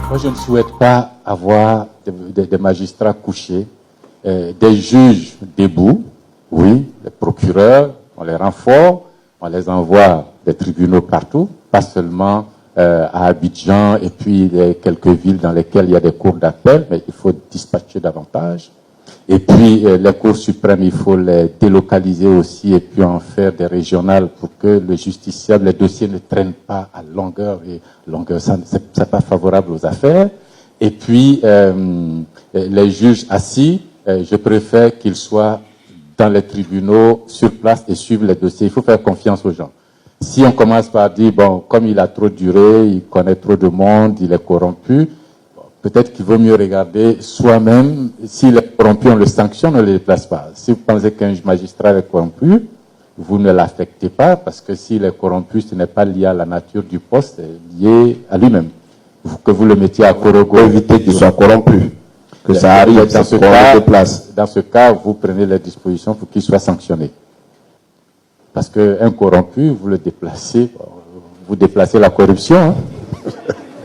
Moi, je ne souhaite pas avoir des magistrats couchés, des juges debout. Oui, les procureurs, on les rend forts, on les envoie des tribunaux partout, pas seulement à Abidjan et puis quelques villes dans lesquelles il y a des cours d'appel, mais il faut dispatcher davantage. Et puis les cours suprêmes, il faut les délocaliser aussi et puis en faire des régionales pour que le justiciable, les dossiers ne traînent pas à longueur et longueur. Ça n'est pas favorable aux affaires. Et puis les juges assis, je préfère qu'ils soient dans les tribunaux, sur place et suivre les dossiers. Il faut faire confiance aux gens. Si on commence par dire, bon, comme il a trop duré, il connaît trop de monde, il est corrompu, peut-être qu'il vaut mieux regarder soi-même. S'il est corrompu, on le sanctionne, on ne le déplace pas. Si vous pensez qu'un magistrat est corrompu, vous ne l'affectez pas, parce que s'il est corrompu, ce n'est pas lié à la nature du poste, c'est lié à lui-même. Que vous le mettiez à Korogo. Pour éviter qu'il soit corrompu. Que ça arrive dans ce cas, dans ce cas, vous prenez les dispositions pour qu'il soit sanctionné. Parce qu'un corrompu, vous le déplacez, vous déplacez la corruption. Hein.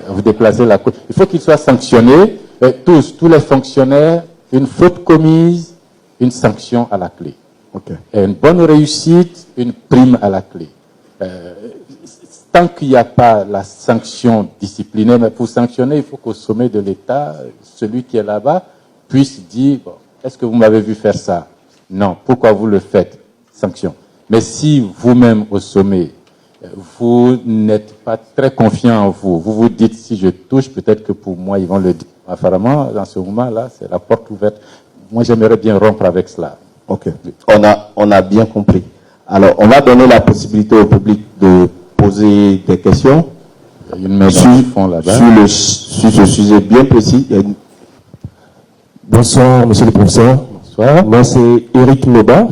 Vous déplacez la corruption. Il faut qu'il soit sanctionné. Tous les fonctionnaires, une faute commise, une sanction à la clé. Okay. Et une bonne réussite, une prime à la clé. Tant qu'il n'y a pas la sanction disciplinaire, mais pour sanctionner, il faut qu'au sommet de l'État, celui qui est là-bas puisse dire, bon, est-ce que vous m'avez vu faire ça? Non. Pourquoi vous le faites? Sanction. Mais si vous-même au sommet, vous n'êtes pas très confiant en vous, vous vous dites, si je touche, peut-être que pour moi, ils vont le dire. Apparemment, dans ce moment-là, c'est la porte ouverte. Moi, j'aimerais bien rompre avec cela. Ok. On a bien compris. Alors, on va donner la possibilité au public de poser des questions. Il y a une main dans le fond là-bas. Sur ce sujet bien précis. Bonsoir, monsieur le professeur. Bonsoir. Moi, c'est Eric Meba.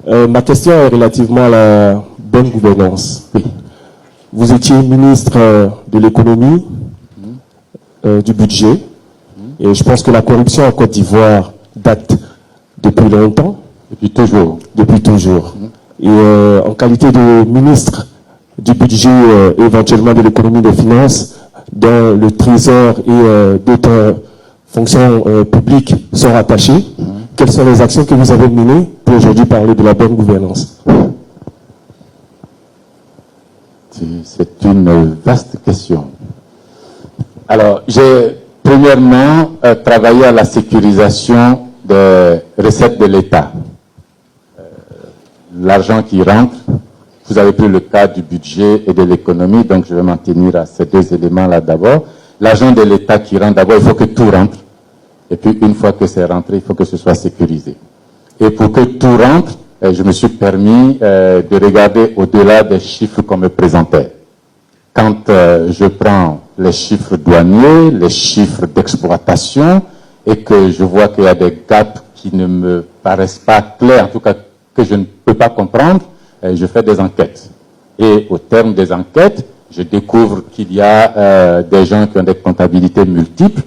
Ma question est relativement à la bonne gouvernance. Oui. Vous étiez ministre de l'économie, du budget, et je pense que la corruption en Côte d'Ivoire date depuis longtemps. Depuis toujours. Depuis toujours. Et en qualité de ministre du budget, éventuellement de l'économie et des finances, dont le trésor et d'autres fonctions publiques sont rattachées, quelles sont les actions que vous avez menées pour aujourd'hui parler de la bonne gouvernance? C'est une vaste question. Alors, j'ai premièrement travaillé à la sécurisation des recettes de l'État. L'argent qui rentre, vous avez pris le cas du budget et de l'économie, donc je vais m'en tenir à ces deux éléments-là d'abord. L'argent de l'État qui rentre, d'abord, il faut que tout rentre. Et puis, une fois que c'est rentré, il faut que ce soit sécurisé. Et pour que tout rentre, je me suis permis de regarder au-delà des chiffres qu'on me présentait. Quand je prends les chiffres douaniers, les chiffres d'exploitation, et que je vois qu'il y a des gaps qui ne me paraissent pas clairs, en tout cas que je ne peux pas comprendre, je fais des enquêtes. Et au terme des enquêtes, je découvre qu'il y a des gens qui ont des comptabilités multiples,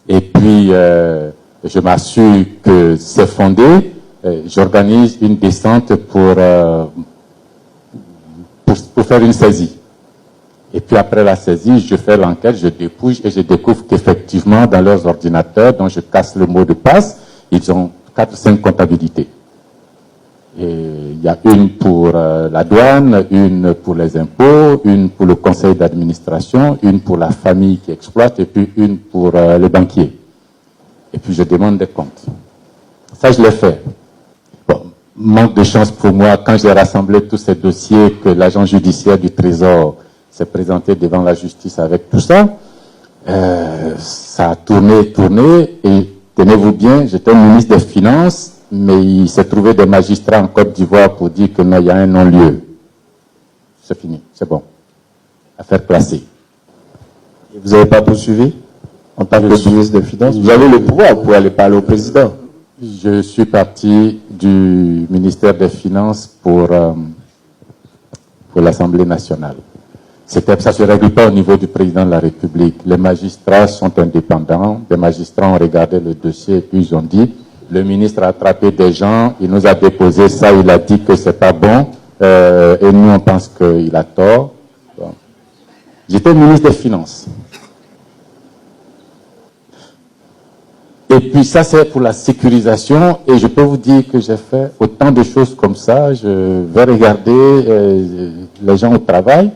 et puis je m'assure que c'est fondé. J'organise une descente pour faire une saisie. Et puis après la saisie, je fais l'enquête, je dépouille et je découvre qu'effectivement, dans leurs ordinateurs, dont je casse le mot de passe, ils ont 4-5 comptabilités. Et il y a une pour la douane, une pour les impôts, une pour le conseil d'administration, une pour la famille qui exploite et puis une pour les banquiers. Et puis je demande des comptes. Ça, je l'ai fait. Bon, manque de chance pour moi, quand j'ai rassemblé tous ces dossiers que l'agent judiciaire du Trésor s'est présenté devant la justice avec tout ça, ça a tourné, et tenez-vous bien, j'étais ministre des Finances, mais il s'est trouvé des magistrats en Côte d'Ivoire pour dire que non, il y a un non-lieu. C'est fini, c'est bon. Affaire classée. Et vous n'avez pas poursuivi en tant que ministre des Finances? Vous avez le pouvoir pour aller parler au président. Je suis parti du ministère des Finances pour l'Assemblée nationale. Ça ne se règle pas au niveau du président de la République. Les magistrats sont indépendants. Les magistrats ont regardé le dossier et puis ils ont dit, le ministre a attrapé des gens, il nous a déposé ça, il a dit que c'est pas bon, et nous on pense qu'il a tort. Bon. J'étais ministre des Finances. Et puis ça, c'est pour la sécurisation. Et je peux vous dire que j'ai fait autant de choses comme ça. Je vais regarder les gens au travail.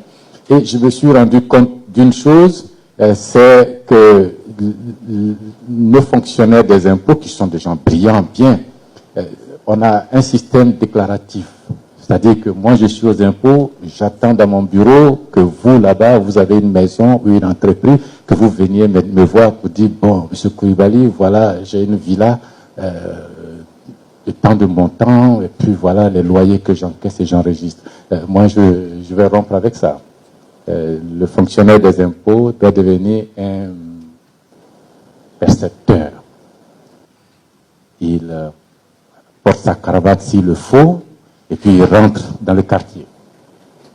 Et je me suis rendu compte d'une chose, c'est que nos fonctionnaires des impôts, qui sont des gens brillants, bien, on a un système déclaratif. C'est-à-dire que moi, je suis aux impôts, j'attends dans mon bureau que vous, là-bas, vous avez une maison ou une entreprise, que vous veniez me voir pour dire, bon, M. Koulibaly, voilà, j'ai une villa, le temps de mon temps, et puis voilà les loyers que j'encaisse et j'enregistre. Moi, je vais rompre avec ça. Le fonctionnaire des impôts doit devenir un percepteur. Il porte sa cravate s'il le faut, et puis il rentre dans le quartier.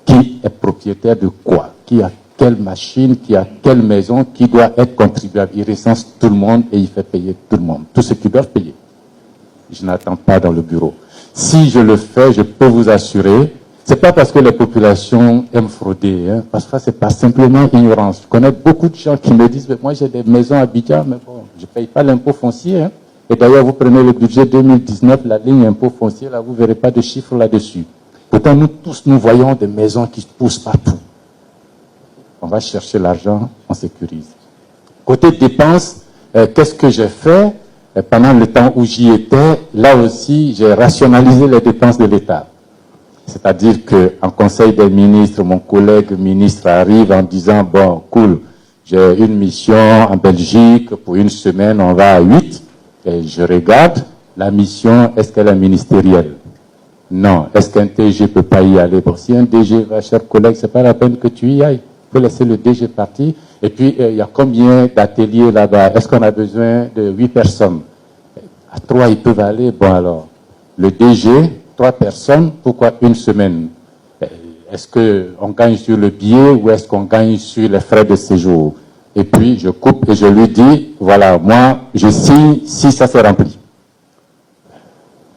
Qui est propriétaire de quoi? Qui a quelle machine? Qui a quelle maison? Qui doit être contribuable? Il recense tout le monde et il fait payer tout le monde. Tout ce qu'ils doivent payer. Je n'attends pas dans le bureau. Si je le fais, je peux vous assurer, c'est pas parce que les populations aiment frauder, hein, parce que c'est pas simplement ignorance. Je connais beaucoup de gens qui me disent, mais moi j'ai des maisons à Abidjan, mais bon, je paye pas l'impôt foncier, hein. Et d'ailleurs, vous prenez le budget 2019, la ligne impôt foncier, là, vous verrez pas de chiffres là-dessus. Pourtant, nous tous, nous voyons des maisons qui poussent partout. On va chercher l'argent, on sécurise. Côté dépenses, qu'est-ce que j'ai fait? Pendant le temps où j'y étais, là aussi, j'ai rationalisé les dépenses de l'État. C'est-à-dire qu'en Conseil des ministres, mon collègue ministre arrive en disant, bon, cool, j'ai une mission en Belgique, pour une semaine, on va à 8. Et je regarde, la mission, est-ce qu'elle est ministérielle? Non. Est-ce qu'un DG peut pas y aller? Bon, si un DG va, cher collègue, c'est pas la peine que tu y ailles. Il faut laisser le DG partir. Et puis, il y a combien d'ateliers là-bas? Est-ce qu'on a besoin de 8 personnes? À 3, ils peuvent aller. Bon, alors, le DG, 3 personnes, pourquoi une semaine? Est-ce qu'on gagne sur le billet ou est-ce qu'on gagne sur les frais de séjour? Et puis, je coupe et je lui dis, voilà, moi, je signe si ça s'est rempli.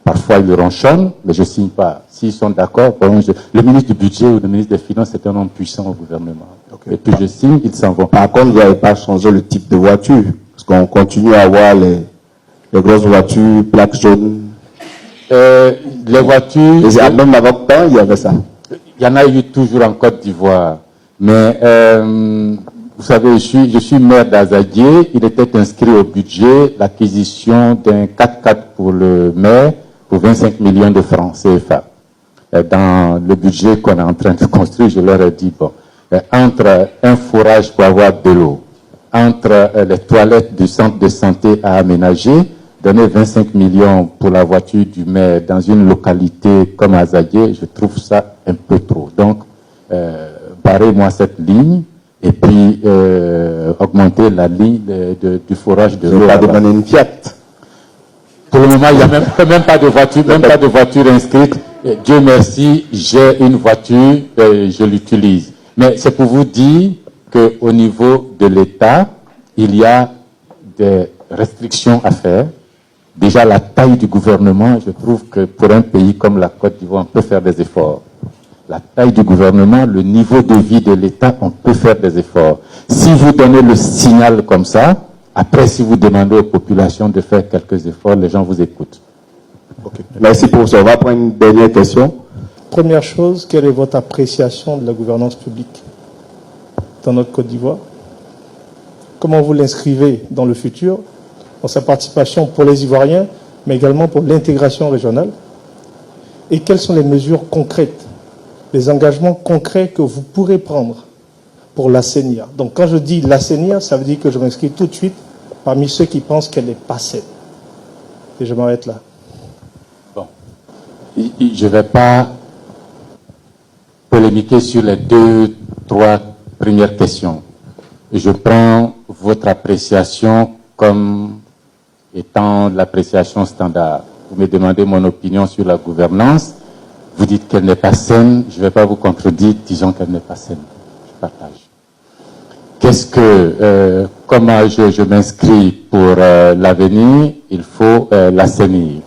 Parfois, ils ronchonnent, mais je signe pas. S'ils sont d'accord, le ministre du Budget ou le ministre des Finances, c'est un homme puissant au gouvernement. Okay. Et puis, je signe, ils s'en vont. Par contre, vous n'avez pas changé le type de voiture, parce qu'on continue à avoir les grosses voitures, plaques jaunes. Les voitures... Même avant le temps, il y avait ça. Il y en a eu toujours en Côte d'Ivoire. Mais... vous savez, je suis maire d'Azadié. Il était inscrit au budget l'acquisition d'un 4x4 pour le maire pour 25 millions de francs CFA. Dans le budget qu'on est en train de construire, je leur ai dit, bon, entre un forage pour avoir de l'eau, entre les toilettes du centre de santé à aménager, donner 25 millions pour la voiture du maire dans une localité comme Azadié, je trouve ça un peu trop. Donc, barrez-moi cette ligne. Et puis augmenter la ligne du forage de l'eau. Pas demander une Fiat. Pour le moment, il n'y a même pas de voiture, même pas de voiture inscrite. Et Dieu merci, j'ai une voiture, je l'utilise. Mais c'est pour vous dire qu'au niveau de l'État, il y a des restrictions à faire. Déjà, la taille du gouvernement, je trouve que pour un pays comme la Côte d'Ivoire, on peut faire des efforts. La taille du gouvernement, le niveau de vie de l'État, on peut faire des efforts. Si vous donnez le signal comme ça, après, si vous demandez aux populations de faire quelques efforts, les gens vous écoutent. Okay. Merci pour ça. On va prendre une dernière question. Première chose, quelle est votre appréciation de la gouvernance publique dans notre Côte d'Ivoire? Comment vous l'inscrivez dans le futur, dans sa participation pour les Ivoiriens, mais également pour l'intégration régionale? Et quelles sont les mesures concrètes, les engagements concrets que vous pourrez prendre pour l'assainir? Donc quand je dis l'assainir, ça veut dire que je m'inscris tout de suite parmi ceux qui pensent qu'elle n'est pas saine. Et je m'arrête là. Bon. Je ne vais pas polémiquer sur les 2-3 premières questions. Je prends votre appréciation comme étant l'appréciation standard. Vous me demandez mon opinion sur la gouvernance. Vous dites qu'elle n'est pas saine, je ne vais pas vous contredire, disons qu'elle n'est pas saine. Je partage. Comment je m'inscris pour l'avenir? Il faut l'assainir.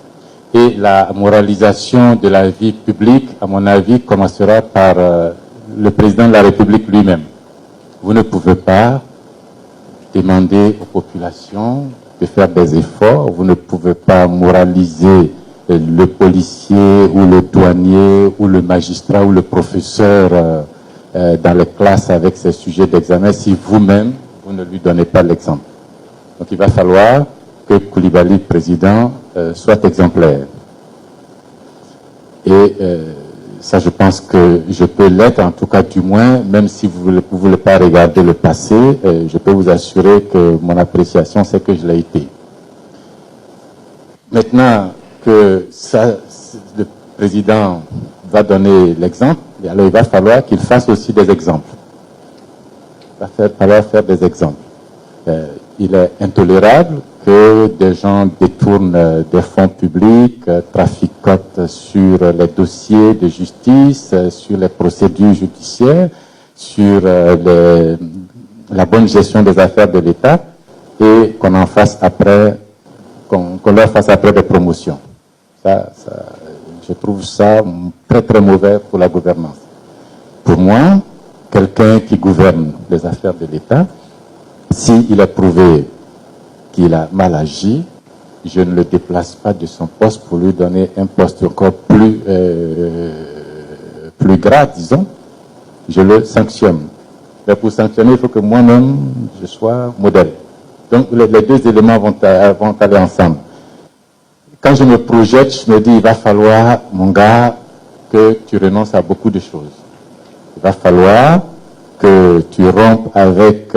Et la moralisation de la vie publique, à mon avis, commencera par le président de la République lui-même. Vous ne pouvez pas demander aux populations de faire des efforts. Vous ne pouvez pas moraliser le policier ou le douanier ou le magistrat ou le professeur dans les classes avec ses sujets d'examen si vous-même, vous ne lui donnez pas l'exemple. Donc il va falloir que Coulibaly, président, soit exemplaire. Et ça, je pense que je peux l'être, en tout cas du moins, même si vous ne voulez pas regarder le passé, je peux vous assurer que mon appréciation, c'est que je l'ai été. Maintenant que ça, le président va donner l'exemple, alors il va falloir qu'il fasse aussi des exemples. Il va falloir faire des exemples. Il est intolérable que des gens détournent des fonds publics, traficotent sur les dossiers de justice, sur les procédures judiciaires, sur la bonne gestion des affaires de l'État, et qu'on en fasse après, qu'on leur fasse après des promotions. Je trouve ça très très mauvais pour la gouvernance. Pour moi, quelqu'un qui gouverne les affaires de l'État, s'il est prouvé qu'il a mal agi, je ne le déplace pas de son poste pour lui donner un poste encore plus grave, disons. Je le sanctionne. Mais pour sanctionner, il faut que moi-même, je sois modèle. Donc les deux éléments vont aller ensemble. Quand je me projette, je me dis, il va falloir, mon gars, que tu renonces à beaucoup de choses. Il va falloir que tu rompes avec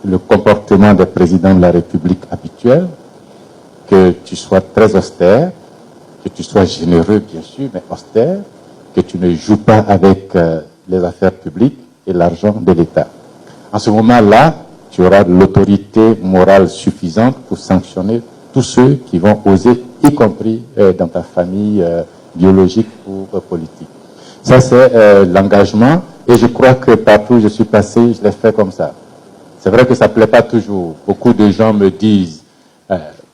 le comportement des présidents de la République habituel, que tu sois très austère, que tu sois généreux, bien sûr, mais austère, que tu ne joues pas avec les affaires publiques et l'argent de l'État. En ce moment-là, tu auras l'autorité morale suffisante pour sanctionner tous ceux qui vont oser, y compris dans ta famille biologique ou politique. Ça, c'est l'engagement, et je crois que partout où je suis passé, je l'ai fait comme ça. C'est vrai que ça ne plaît pas toujours. Beaucoup de gens me disent,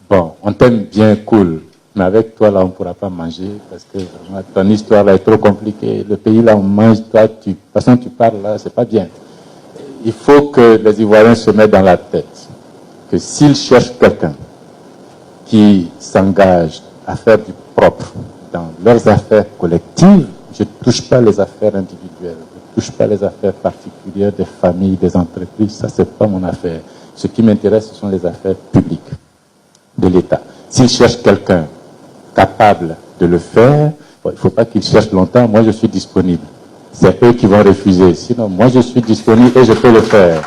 bon, on t'aime bien, cool, mais avec toi, là, on ne pourra pas manger, parce que vraiment, ton histoire, là, est trop compliquée. Le pays, là, on mange, toi, de toute façon, tu parles, là, c'est pas bien. Il faut que les Ivoiriens se mettent dans la tête que s'ils cherchent quelqu'un qui s'engage à faire du propre dans leurs affaires collectives, je ne touche pas les affaires individuelles, je ne touche pas les affaires particulières des familles, des entreprises, ça c'est pas mon affaire. Ce qui m'intéresse, ce sont les affaires publiques de l'État. S'ils cherchent quelqu'un capable de le faire, bon, il ne faut pas qu'ils cherchent longtemps, moi je suis disponible. C'est eux qui vont refuser, sinon moi je suis disponible et je peux le faire.